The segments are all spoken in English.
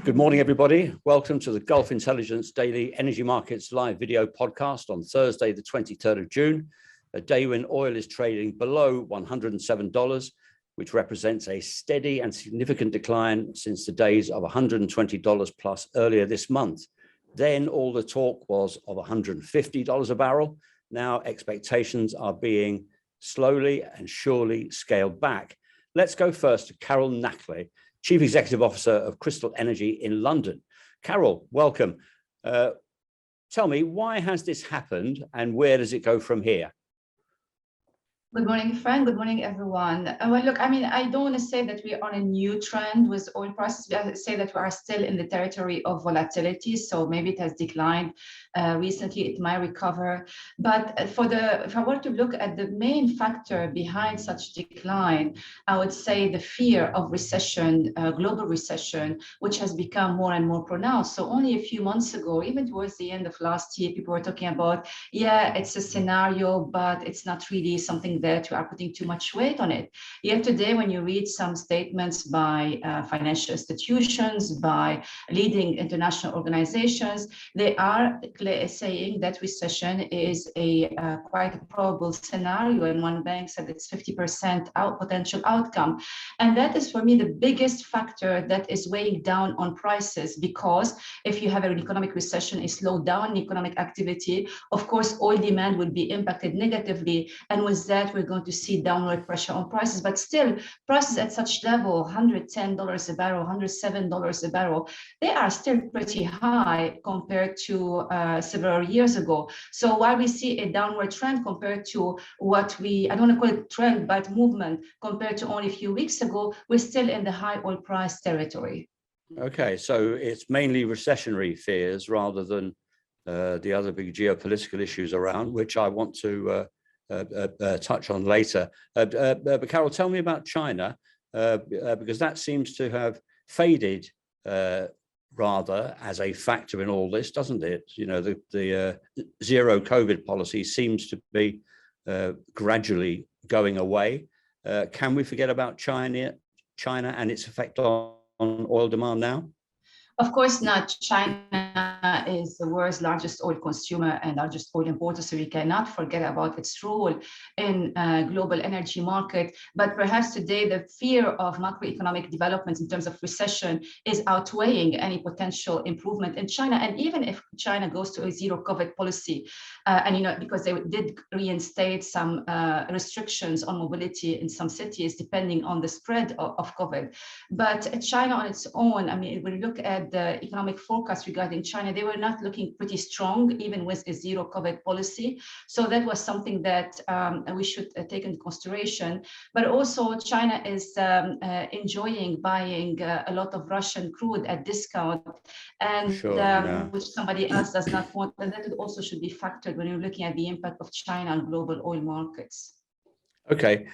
Good morning, everybody. Welcome to the Gulf Intelligence Daily Energy Markets live video podcast on Thursday, the 23rd of June, a day when oil is trading below $107, which represents a steady and significant decline since the days of $120 plus earlier this month. Then all the talk was of $150 a barrel. Now expectations are being slowly and surely scaled back. Let's go first to Carol Knackley, Chief Executive Officer of Crystal Energy in London. Carol, welcome. Tell me, why has this happened and where does it go from here? Good morning, Frank. Good morning, everyone. Well, look, I don't want to say that we are on a new trend with oil prices. I say that we are still in the territory of volatility. So maybe it has declined recently. It might recover. But if I were to look at the main factor behind such decline, I would say the fear of recession, global recession, which has become more and more pronounced. So only a few months ago, even towards the end of last year, people were talking about, yeah, it's a scenario, but it's not really something that we are putting too much weight on it. Yet today, when you read some statements by financial institutions, by leading international organizations, they are saying that recession is a quite a probable scenario. And one bank said it's 50% potential outcome. And that is, for me, the biggest factor that is weighing down on prices, because if you have an economic recession, a slowdown in economic activity, of course, oil demand will be impacted negatively. And with that, we're going to see downward pressure on prices. But still, prices at such level, $110 a barrel, $107 a barrel, they are still pretty high compared to several years ago. So while we see a downward trend compared to what I don't want to call it trend, but movement compared to only a few weeks ago, we're still in the high oil price territory. Okay, so it's mainly recessionary fears rather than the other big geopolitical issues around, which I want to touch on later. But Carol, tell me about China, because that seems to have faded rather as a factor in all this, doesn't it? You know, the zero COVID policy seems to be gradually going away. Can we forget about China and its effect on oil demand now? Of course not. China is the world's largest oil consumer and largest oil importer, so we cannot forget about its role in global energy market. But perhaps today the fear of macroeconomic developments in terms of recession is outweighing any potential improvement in China. And even if China goes to a zero COVID policy, and because they did reinstate some restrictions on mobility in some cities, depending on the spread of COVID. But China on its own, when you look at the economic forecast regarding China, they were not looking pretty strong, even with a zero COVID policy. So that was something that we should take into consideration. But also China is enjoying buying a lot of Russian crude at discount, and which somebody else does not want. And that also should be factored when you're looking at the impact of China on global oil markets. Okay.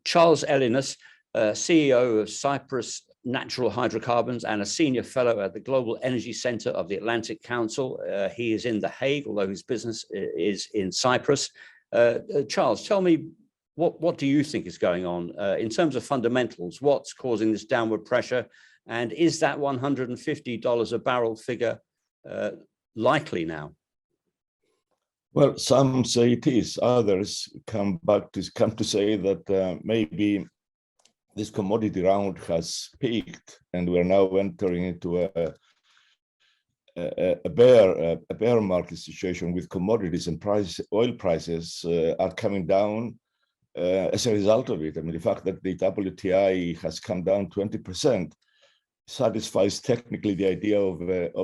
Charles Ellinas, CEO of Cyprus Natural Hydrocarbons and a senior fellow at the Global Energy Center of the Atlantic Council. He is in The Hague, although his business is in Cyprus. Charles, tell me, what do you think is going on in terms of fundamentals? What's causing this downward pressure? And is that $150 a barrel figure likely now? Well, some say it is. Others come to say that maybe this commodity round has peaked, and we're now entering into a bear market situation with commodities and oil prices are coming down as a result of it. The fact that the WTI has come down 20% satisfies technically the idea of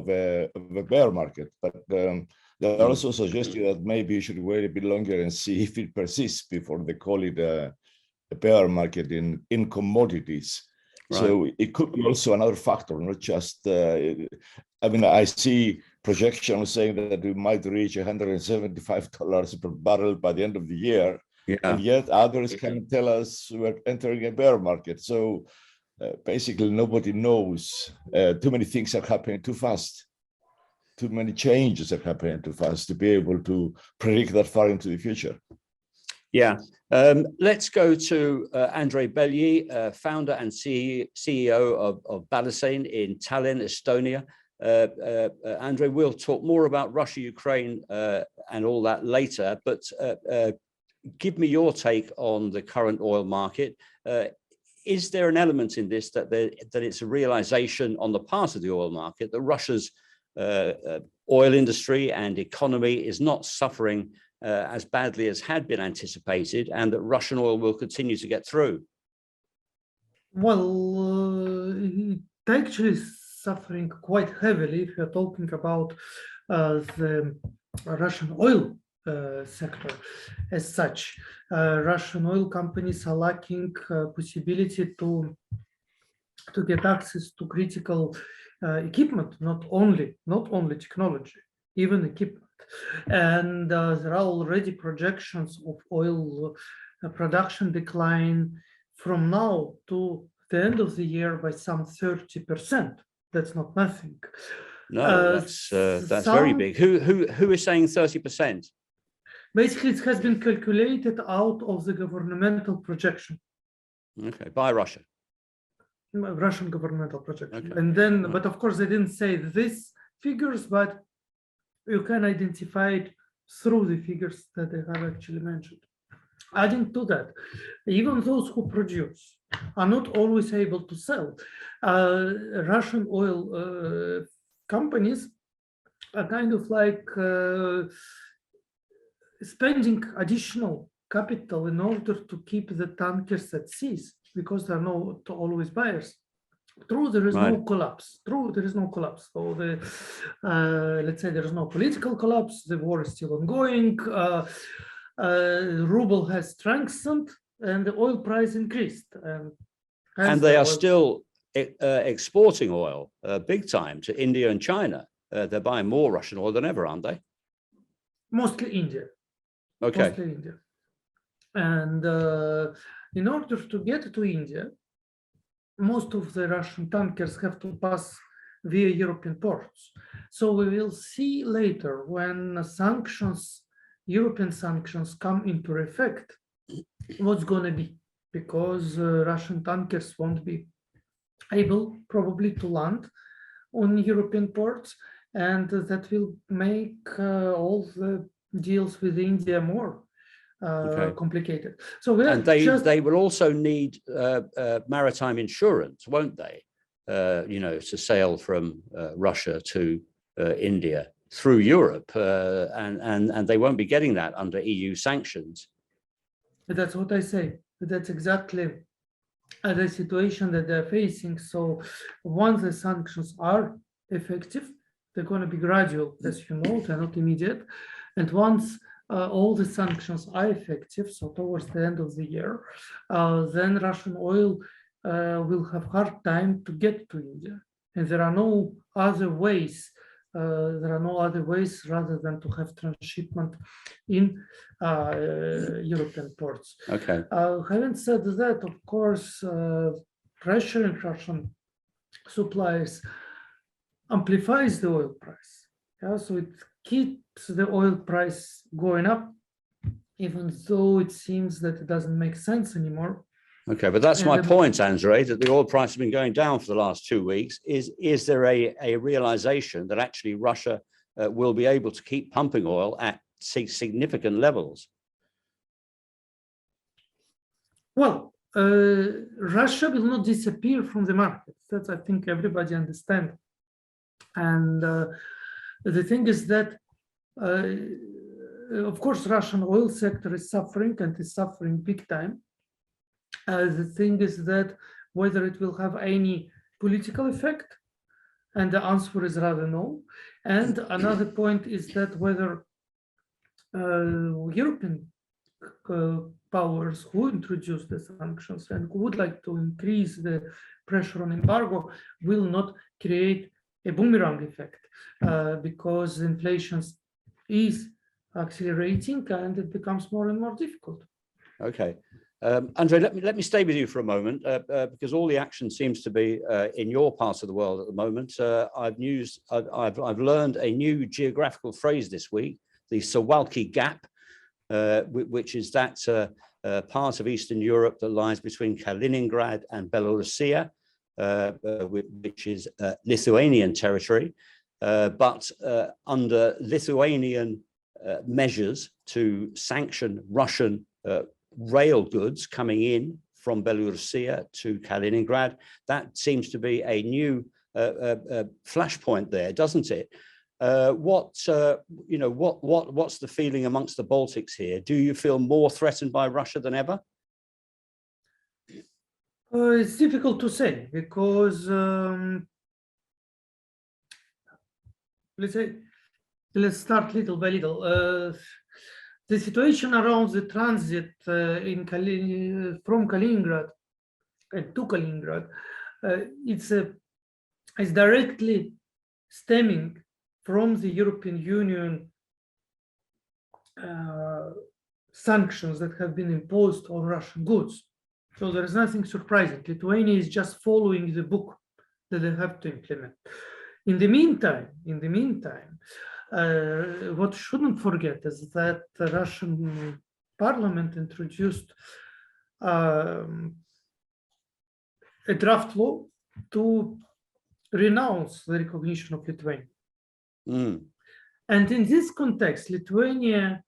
a bear market, but there are also suggestions that maybe you should wait a bit longer and see if it persists before they call it a bear market in commodities. Right. So it could be also another factor, not just, I see projections saying that we might reach $175 per barrel by the end of the year. Yeah. And yet others can tell us we're entering a bear market. So basically nobody knows. Too many things are happening too fast. Too many changes are happening too fast to be able to predict that far into the future. Yeah. Let's go to Andrei Belyi, founder and CEO of Balasain in Tallinn, Estonia. Andrei, we'll talk more about Russia, Ukraine, and all that later, but give me your take on the current oil market. Is there an element in this that it's a realization on the part of the oil market that Russia's oil industry and economy is not suffering as badly as had been anticipated, and that Russian oil will continue to get through? Well, it actually is suffering quite heavily if you're talking about the Russian oil sector as such. Russian oil companies are lacking possibility to get access to critical equipment, not only technology, even equipment. And there are already projections of oil production decline from now to the end of the year by some 30%. That's not nothing. No, that's very big. Who is saying 30%? Basically, it has been calculated out of the governmental projection. Okay, by Russia. Russian governmental projection. Okay. And then, but of course, they didn't say these figures, but you can identify it through the figures that they have actually mentioned. Adding to that, even those who produce are not always able to sell. Russian oil companies are kind of like spending additional capital in order to keep the tankers at sea, because there are not always buyers. True, there is no collapse. True, there is no collapse. So let's say there is no political collapse. The war is still ongoing. Ruble has strengthened, and the oil price increased. And they are still exporting oil big time to India and China. They're buying more Russian oil than ever, aren't they? Mostly India. Okay. Mostly India. And in order to get to India, most of the Russian tankers have to pass via European ports. So we will see later when sanctions, European sanctions, come into effect, what's going to be, because Russian tankers won't be able probably to land on European ports, and that will make all the deals with India more complicated. So they will also need maritime insurance, won't they? To sail from Russia to India through Europe, and they won't be getting that under EU sanctions. That's what I say. That's exactly the situation that they're facing. So once the sanctions are effective, they're going to be gradual, as you know, they're not immediate. And once all the sanctions are effective, so towards the end of the year, then Russian oil will have hard time to get to India. And there are no other ways. Rather than to have transshipment in European ports. Okay. Having said that, of course, pressure in Russian supplies amplifies the oil price. Yeah, so it keeps the oil price going up, even though it seems that it doesn't make sense anymore. Okay, but that's my point, Andrei, that the oil price has been going down for the last 2 weeks. Is there a realization that actually Russia will be able to keep pumping oil at significant levels? Well, Russia will not disappear from the market. That I think everybody understands. And the thing is that, of course, Russian oil sector is suffering, and is suffering big time. The thing is that whether it will have any political effect, and the answer is rather no. And another point is that whether European powers who introduced the sanctions and who would like to increase the pressure on embargo will not create a boomerang effect, because inflation is accelerating and it becomes more and more difficult. Okay. Andrei, let me stay with you for a moment, because all the action seems to be in your part of the world at the moment. I've learned a new geographical phrase this week, the Suwalki Gap, which is that part of Eastern Europe that lies between Kaliningrad and Belarusia, which is Lithuanian territory, but under Lithuanian measures to sanction Russian rail goods coming in from Belarusia to Kaliningrad. That seems to be a new flashpoint there, doesn't it? What's the feeling amongst the Baltics here? Do you feel more threatened by Russia than ever? It's difficult to say because let's start little by little. The situation around the transit from Kaliningrad and to Kaliningrad, it's directly stemming from the European Union sanctions that have been imposed on Russian goods. So there is nothing surprising. Lithuania is just following the book that they have to implement. In the meantime, what we shouldn't forget is that the Russian parliament introduced a draft law to renounce the recognition of Lithuania. And in this context, Lithuania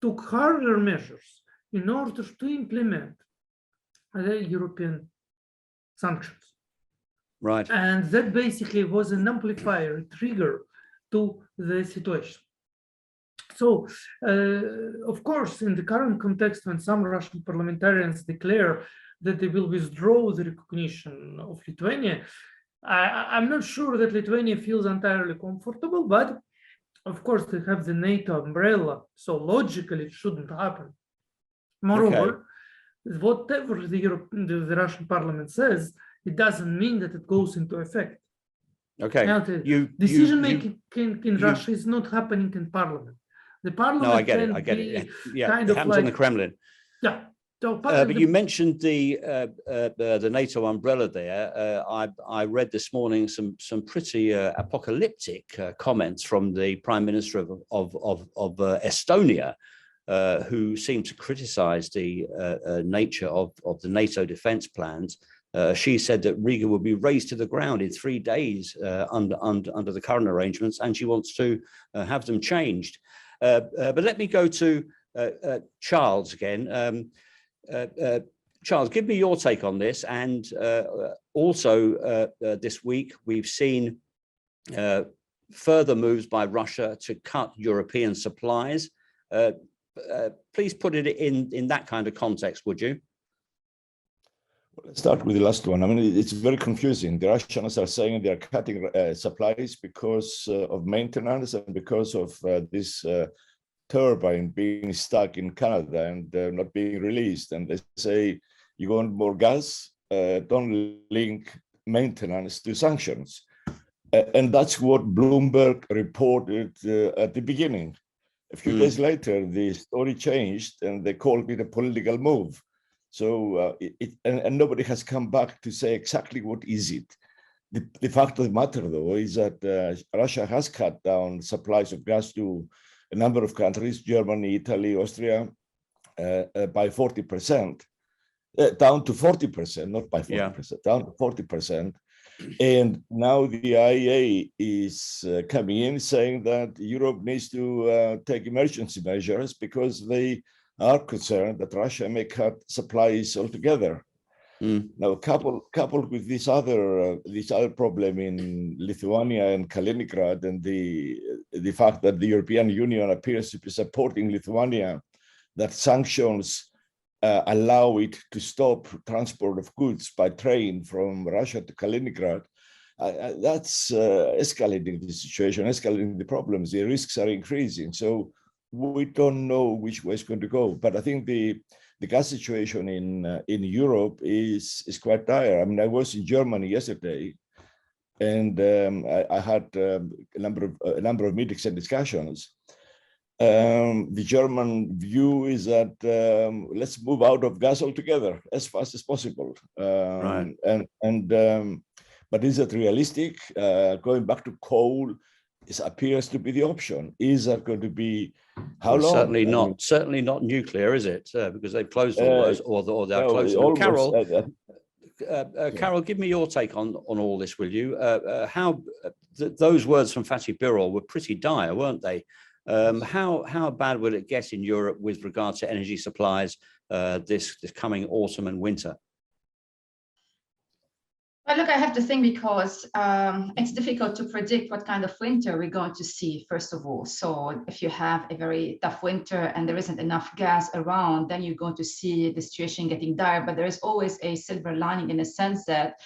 took harder measures in order to implement the European sanctions. Right. And that basically was an amplifier, a trigger to the situation. So, of course, in the current context, when some Russian parliamentarians declare that they will withdraw the recognition of Lithuania, I'm not sure that Lithuania feels entirely comfortable, but of course they have the NATO umbrella, so logically it shouldn't happen. Moreover, whatever the Russian parliament says, it doesn't mean that it goes into effect. Okay. Now, decision making in Russia is not happening in parliament. The parliament. No, I get it. Yeah, kind it of happens in the Kremlin. Yeah. So, but you mentioned the NATO umbrella there. I read this morning some pretty apocalyptic comments from the Prime Minister of Estonia, who seemed to criticize the nature of the NATO defense plans. She said that Riga will be razed to the ground in 3 days under the current arrangements, and she wants to have them changed. But let me go to Charles again. Charles, give me your take on this. And also this week, we've seen further moves by Russia to cut European supplies. Please put it in that kind of context, would you? Let's start with the last one. I mean, it's very confusing. The Russians are saying they are cutting supplies because of maintenance and because of this turbine being stuck in Canada and not being released. And they say, you want more gas, don't link maintenance to sanctions. And that's what Bloomberg reported at the beginning. A few days later, the story changed and they called it a political move. So, and nobody has come back to say exactly what is it. The fact of the matter, though, is that Russia has cut down supplies of gas to a number of countries, Germany, Italy, Austria, by 40%, down to 40%, not by 40%, down to 40%. And now the IEA is coming in saying that Europe needs to take emergency measures because they are concerned that Russia may cut supplies altogether. Now, coupled with this other problem in Lithuania and Kaliningrad, and the fact that the European Union appears to be supporting Lithuania, that sanctions allow it to stop transport of goods by train from Russia to Kaliningrad, that's escalating the situation, escalating the problems. The risks are increasing. So we don't know which way it's going to go. But I think the gas situation in Europe is quite dire. I mean, I was in Germany yesterday, and I had a number of meetings and discussions. The German view is that let's move out of gas altogether as fast as possible. Right. But is it realistic? Going back to coal it appears to be the option. Is that going to be how Well, long? Certainly not nuclear, is it? Because they've closed all those, or they're closing. Almost, Carol, give me your take on all this, will you? How those words from Fatih Birol were pretty dire, weren't they? How bad will it get in Europe with regard to energy supplies this coming autumn and winter? Well, look, I have to think because it's difficult to predict what kind of winter we're going to see, first of all. So if you have a very tough winter and there isn't enough gas around, then you're going to see the situation getting dire. But there is always a silver lining in a sense that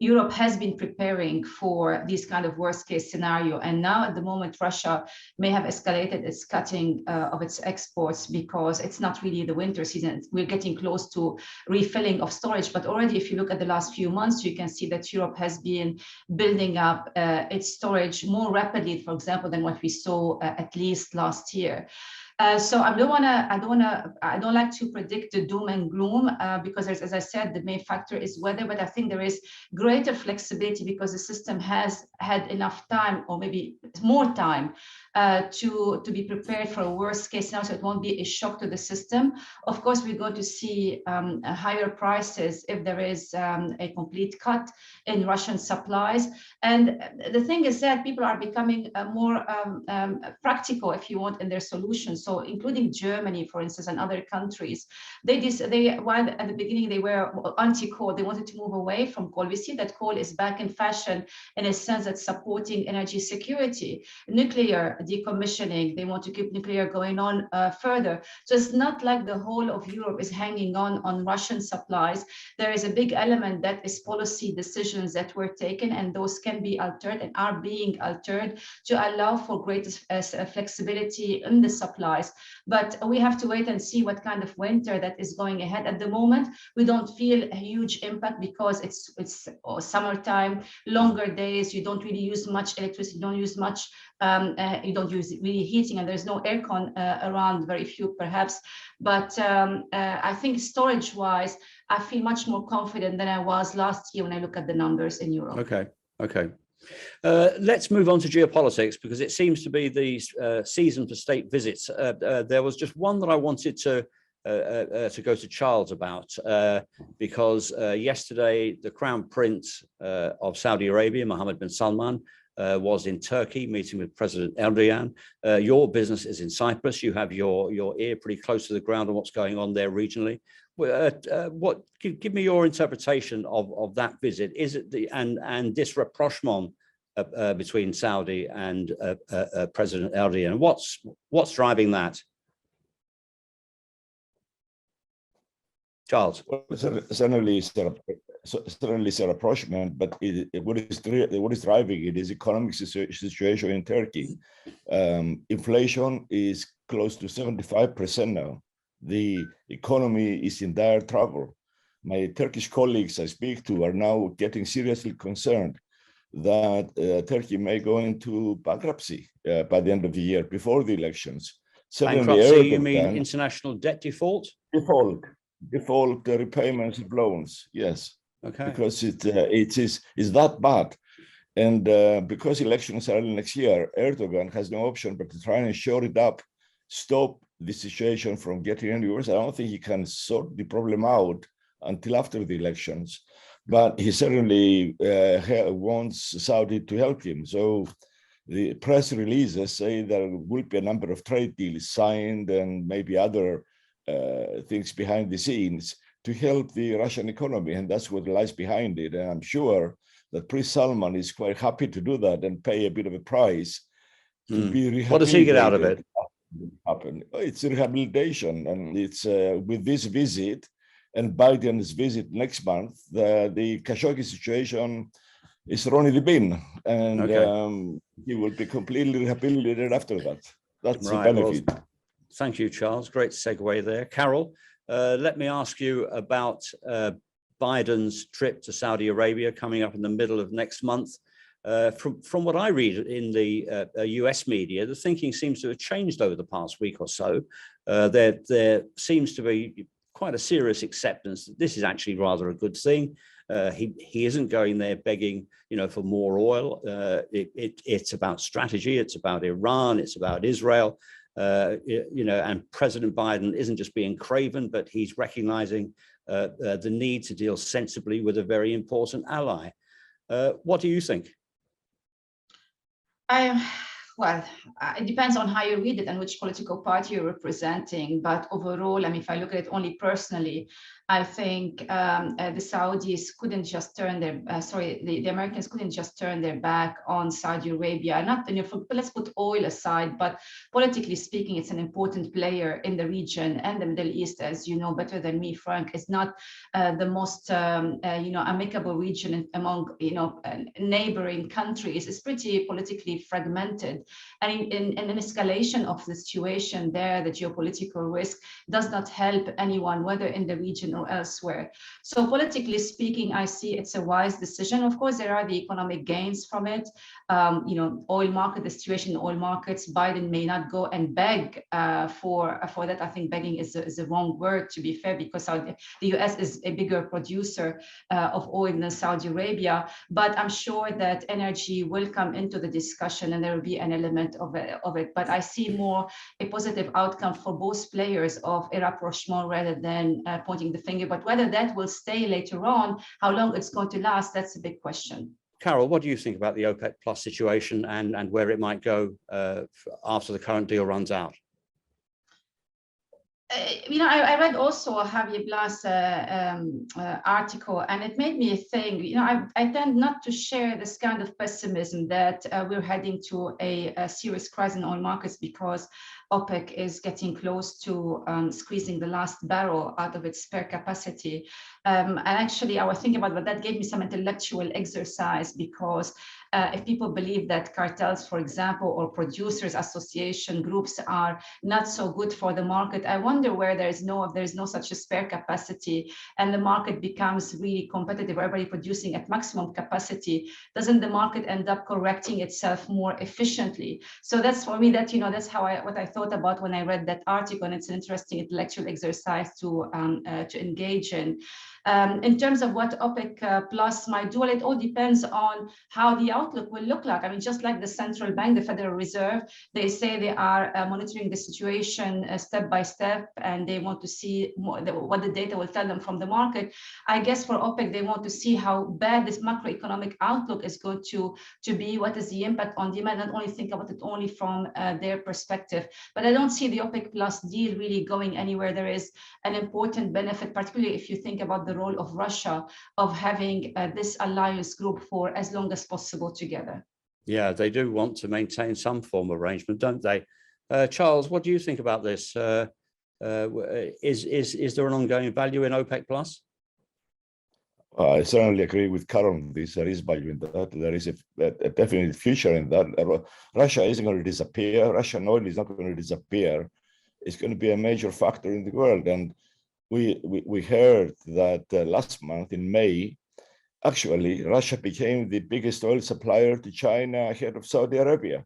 Europe has been preparing for this kind of worst case scenario. And now at the moment, Russia may have escalated its cutting of its exports because it's not really the winter season. We're getting close to refilling of storage. But already, if you look at the last few months, you can see that Europe has been building up its storage more rapidly, for example, than what we saw at least last year. So I don't like to predict the doom and gloom because there's, as I said, the main factor is weather, but I think there is greater flexibility because the system has had enough time, or maybe more time, to be prepared for a worst case scenario, so it won't be a shock to the system. Of course, we're going to see higher prices if there is a complete cut in Russian supplies. And the thing is that people are becoming more practical, if you want, in their solutions. So including Germany, for instance, and other countries, while at the beginning they were anti-coal, they wanted to move away from coal. We see that coal is back in fashion in a sense that's supporting energy security. Nuclear decommissioning, they want to keep nuclear going on further. So it's not like the whole of Europe is hanging on Russian supplies. There is a big element that is policy decisions that were taken, and those can be altered and are being altered to allow for greater flexibility in the supplies. But we have to wait and see what kind of winter that is going ahead. At the moment, we don't feel a huge impact because it's summertime, longer days. You don't really use much electricity. You don't use much. You don't use really heating, and there's no aircon around. Very few, perhaps. But I think storage-wise, I feel much more confident than I was last year when I look at the numbers in Europe. Okay. Let's move on to geopolitics, because it seems to be the season for state visits. There was just one that I wanted to go to Charles about, because yesterday the Crown Prince of Saudi Arabia, Mohammed bin Salman, was in Turkey meeting with President Erdogan. Your business is in Cyprus. You have your ear pretty close to the ground on what's going on there regionally. Give me your interpretation of that visit. Is it and this rapprochement between Saudi and President Erdogan? What's driving that? Charles. Well, certainly it's a rapprochement, but what is driving it is economic situation in Turkey. Inflation is close to 75% now. The economy is in dire trouble. My Turkish colleagues I speak to are now getting seriously concerned that Turkey may go into bankruptcy by the end of the year, before the elections. Bankruptcy, you mean international debt default? Default repayments of loans, yes. Okay. Because it is that bad. And because elections are early next year, Erdogan has no option but to try and shore it up, stop the situation from getting any worse. I don't think he can sort the problem out until after the elections, but he certainly wants Saudi to help him. So the press releases say there will be a number of trade deals signed and maybe other things behind the scenes to help the Russian economy, and that's what lies behind it. And I'm sure that Prince Salman is quite happy to do that and pay a bit of a price to be rehabilitated. What does he get out of it? It's rehabilitation, and it's with this visit and Biden's visit next month, the Khashoggi situation is thrown in the bin, and he will be completely rehabilitated after that. That's the benefit. Well, thank you, Charles. Great segue there. Carol, let me ask you about Biden's trip to Saudi Arabia coming up in the middle of next month. From what I read in the US media, the thinking seems to have changed over the past week or so. There seems to be quite a serious acceptance that this is actually rather a good thing. He isn't going there begging, for more oil. It's about strategy. It's about Iran. It's about Israel. And President Biden isn't just being craven, but he's recognizing the need to deal sensibly with a very important ally. What do you think? Well, it depends on how you read it and which political party you're representing. But overall, if I look at it only personally, I think the Saudis couldn't just turn their, the Americans couldn't just turn their back on Saudi Arabia. Not, let's put oil aside, but politically speaking, it's an important player in the region, and the Middle East, as you know better than me, Frank, is not the most, amicable region among, neighboring countries. It's pretty politically fragmented. And in an escalation of the situation there, the geopolitical risk does not help anyone, whether in the region or elsewhere. So politically speaking, I see it's a wise decision. Of course, there are the economic gains from it. Oil market, the situation in oil markets, Biden may not go and beg for that. I think begging is the wrong word, to be fair, because the US is a bigger producer of oil than Saudi Arabia. But I'm sure that energy will come into the discussion, and there will be an element of it. But I see more a positive outcome for both players of a rapprochement rather than pointing the finger. But whether that will stay later on, how long it's going to last, that's a big question. Carol, what do you think about the OPEC Plus situation and where it might go after the current deal runs out? I read also Javier Blas' article, and it made me think, I tend not to share this kind of pessimism that we're heading to a serious crisis in oil markets because OPEC is getting close to squeezing the last barrel out of its spare capacity. And actually, I was thinking about, but that gave me some intellectual exercise, because if people believe that cartels, for example, or producers association groups are not so good for the market, I wonder where there is no such a spare capacity and the market becomes really competitive, everybody producing at maximum capacity, doesn't the market end up correcting itself more efficiently? So that's for me, that's what I thought about when I read that article, and it's an interesting intellectual exercise to engage in. In terms of what OPEC Plus might do, well, it all depends on how the outlook will look like. Just like the central bank, the Federal Reserve, they say they are monitoring the situation step by step, and they want to see what the data will tell them from the market. I guess for OPEC, they want to see how bad this macroeconomic outlook is going to be, what is the impact on demand, not only think about it only from their perspective. But I don't see the OPEC Plus deal really going anywhere. There is an important benefit, particularly if you think about the role of Russia, of having this alliance group for as long as possible together. Yeah, they do want to maintain some form of arrangement, don't they? Charles, what do you think about this? Is there an ongoing value in OPEC Plus? I certainly agree with Carol on this. There is value in that. There is a definite future in that. Russia isn't going to disappear. Russian oil is not going to disappear. It's going to be a major factor in the world. And we heard that last month in May, actually, Russia became the biggest oil supplier to China ahead of Saudi Arabia.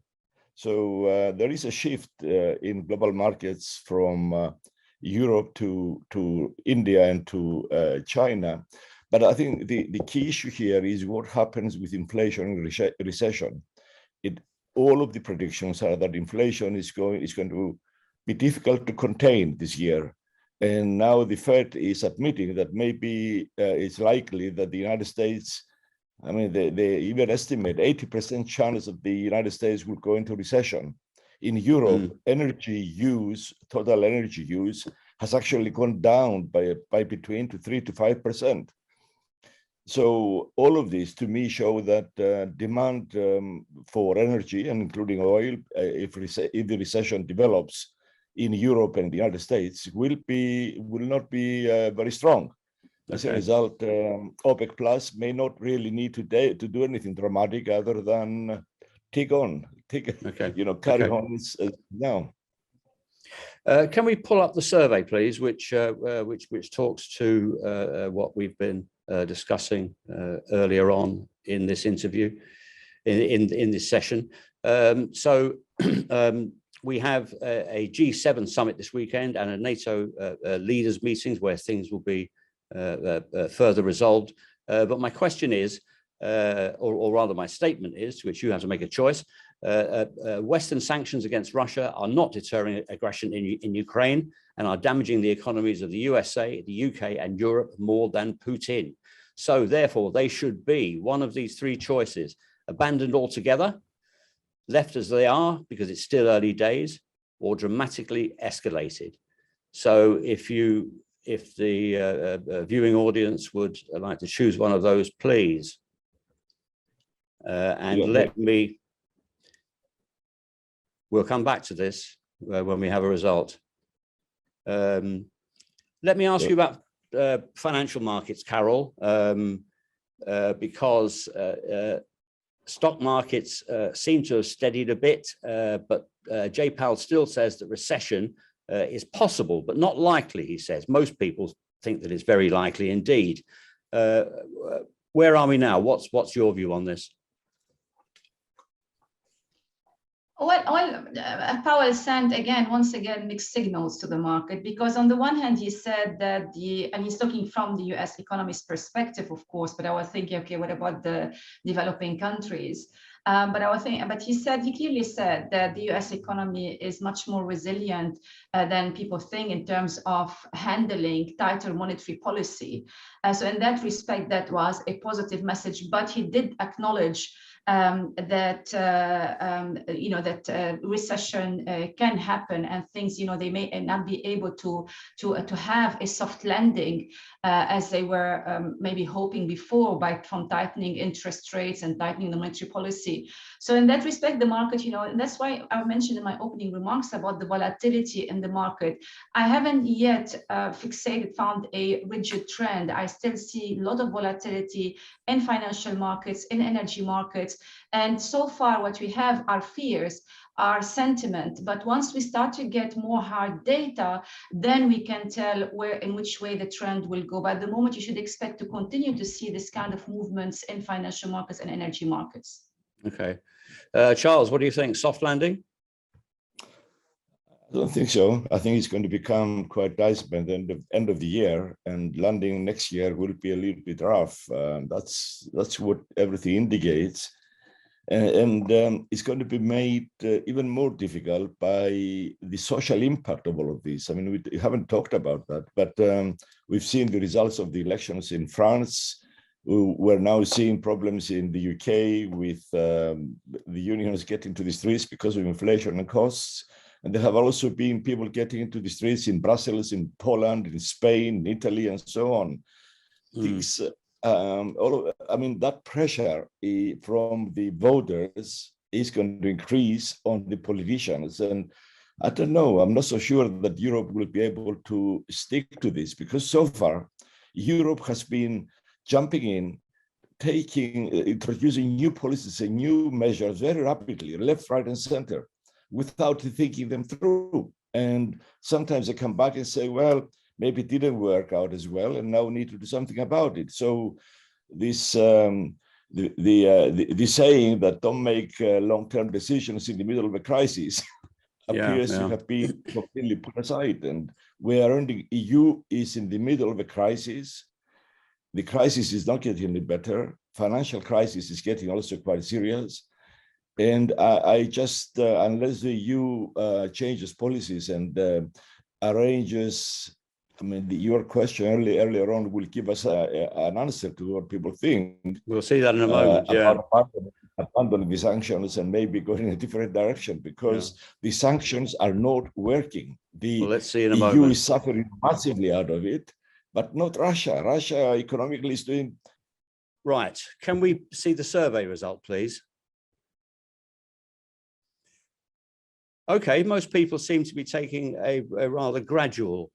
So there is a shift in global markets from Europe to India and to China. But I think the key issue here is what happens with inflation and recession. All of the predictions are that inflation is going to be difficult to contain this year. And now the Fed is admitting that maybe it's likely that the United States, they even estimate 80% chance of the United States will go into recession. In Europe, total energy use has actually gone down by between 3 to 5%. So all of this to me show that demand for energy, and including oil, if the recession develops in Europe and the United States, will not be very strong. As a result, OPEC Plus may not really need to do anything dramatic other than carry on now. Can we pull up the survey, please, which talks to what we've been discussing earlier on in this interview, in this session. We have a G7 summit this weekend and a NATO leaders meetings where things will be further resolved. But my question is, or rather my statement is, to which you have to make a choice, Western sanctions against Russia are not deterring aggression in Ukraine and are damaging the economies of the USA, the UK, and Europe more than Putin. So therefore, they should be one of these three choices: abandoned altogether, left as they are because it's still early days, or dramatically escalated. So if the viewing audience would like to choose one of those, please. We'll come back to this when we have a result. Let me ask you about financial markets, Carol, because stock markets seem to have steadied a bit, but Jay Powell still says that recession is possible, but not likely, he says. Most people think that it's very likely indeed. Where are we now? What's your view on this? Well, Powell sent once again mixed signals to the market, because on the one hand he said that and he's talking from the US economist perspective, of course, but I was thinking, okay, what about the developing countries? But he clearly said that the US economy is much more resilient than people think in terms of handling tighter monetary policy. So in that respect, that was a positive message, but he did acknowledge that recession can happen, and things, they may not be able to have a soft landing as they were maybe hoping before from tightening interest rates and tightening the monetary policy. So in that respect, the market, and that's why I mentioned in my opening remarks about the volatility in the market. I haven't yet found a rigid trend. I still see a lot of volatility in financial markets, in energy markets. And so far, what we have are fears, are sentiment. But once we start to get more hard data, then we can tell in which way the trend will go. But at the moment, you should expect to continue to see this kind of movements in financial markets and energy markets. Okay. Charles, what do you think? Soft landing? I don't think so. I think it's going to become quite dicey by the end of the year, and landing next year will be a little bit rough. That's what everything indicates. And it's going to be made even more difficult by the social impact of all of this. I mean, we haven't talked about that, but we've seen the results of the elections in France. We're now seeing problems in the UK with the unions getting to the streets because of inflation and costs. And there have also been people getting into the streets in Brussels, in Poland, in Spain, in Italy, and so on. These that pressure from the voters is going to increase on the politicians. And I don't know, I'm not so sure that Europe will be able to stick to this, because so far, Europe has been jumping in, introducing new policies and new measures very rapidly, left, right, and center, without thinking them through. And sometimes they come back and say, well, maybe it didn't work out as well, and now we need to do something about it. So this the saying that don't make long-term decisions in the middle of a crisis appears to have been completely put aside. And the EU is in the middle of a crisis. The crisis is not getting any better. Financial crisis is getting also quite serious. And I just, unless the EU changes policies and arranges, I mean, your question earlier on will give us an answer to what people think. We'll see that in a moment, about abandoning the sanctions and maybe going in a different direction, because the sanctions are not working. Let's see in a EU moment. is suffering massively out of it, but not Russia. Russia economically is doing... Right. Can we see the survey result, please? Okay, most people seem to be taking a rather gradual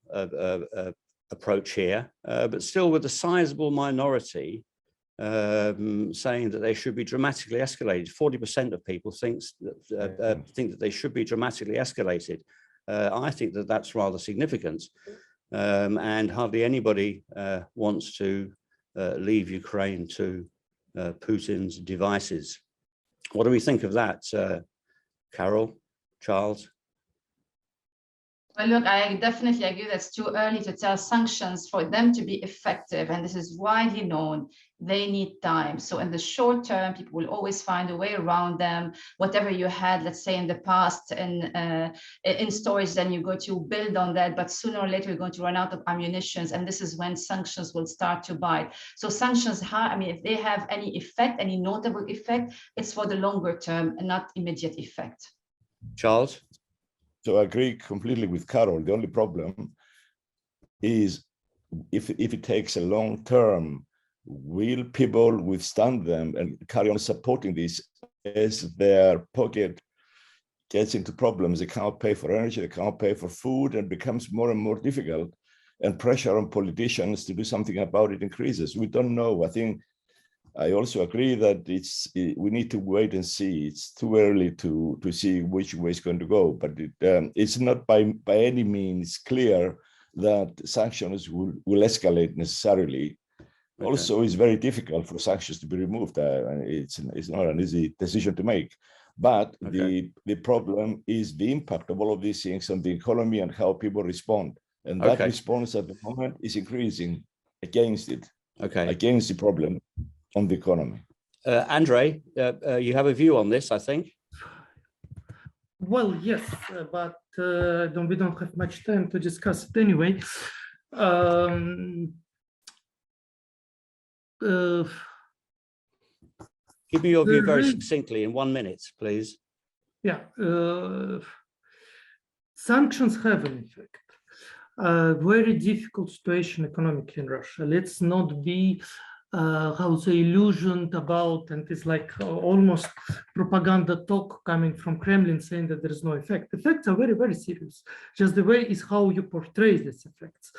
approach here, but still with a sizable minority saying that they should be dramatically escalated. 40% of people think that they should be dramatically escalated. I think that that's rather significant, and hardly anybody wants to leave Ukraine to Putin's devices. What do we think of that, Carol? Charles? Well, look, I definitely agree that's too early to tell. Sanctions, for them to be effective, and this is widely known, they need time. So in the short term, people will always find a way around them. Whatever you had, let's say in the past, in storage, then you go to build on that. But sooner or later, you're going to run out of ammunition, and this is when sanctions will start to bite. So sanctions, I mean, if they have any effect, any notable effect, it's for the longer term and not immediate effect. Charles? So I agree completely with Carol. The only problem is if it takes a long term, will people withstand them and carry on supporting this as their pocket gets into problems? They cannot pay for energy, they cannot pay for food, and becomes more and more difficult. And pressure on politicians to do something about it increases. We don't know. I think I also agree that we need to wait and see. It's too early to see which way it's going to go, but it's not by any means clear that sanctions will escalate necessarily. Okay. Also, it's very difficult for sanctions to be removed. It's not an easy decision to make. But okay, the problem is the impact of all of these things on the economy and how people respond. And that response at the moment is increasing against it, against the problem on the economy. Andrei, you have a view on this, I think. Well, yes, but we don't have much time to discuss it anyway. Give me your view very succinctly in 1 minute, please. Yeah, sanctions have an effect. Very difficult situation economically in Russia. Let's not be illusioned about, and it's like almost propaganda talk coming from Kremlin saying that there is no effect. Effects are very, very serious. Just the way is how you portray these effects.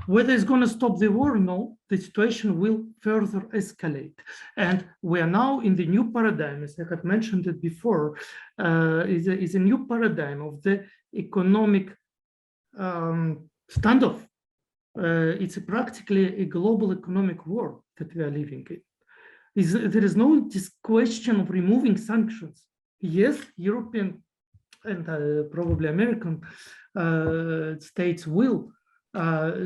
Whether it's going to stop the war or no, the situation will further escalate. And we are now in the new paradigm, as I had mentioned it before, is a new paradigm of the economic standoff. It's practically a global economic war that we are living in. There is no question of removing sanctions. Yes, European and probably American states will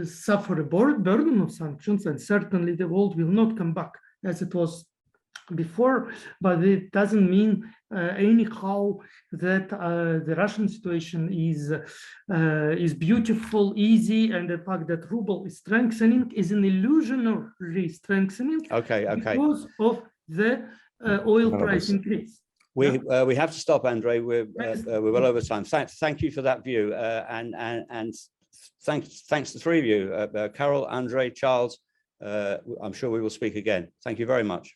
suffer a burden of sanctions, and certainly the world will not come back as it was before, but it doesn't mean anyhow that the Russian situation is beautiful, easy, and the fact that ruble is strengthening is an illusionary strengthening because of the oil price increase. We have to stop, Andrei. We're well over time. Thank you for that view, and thanks to the three of you, Carol, Andrei, Charles. I'm sure we will speak again. Thank you very much.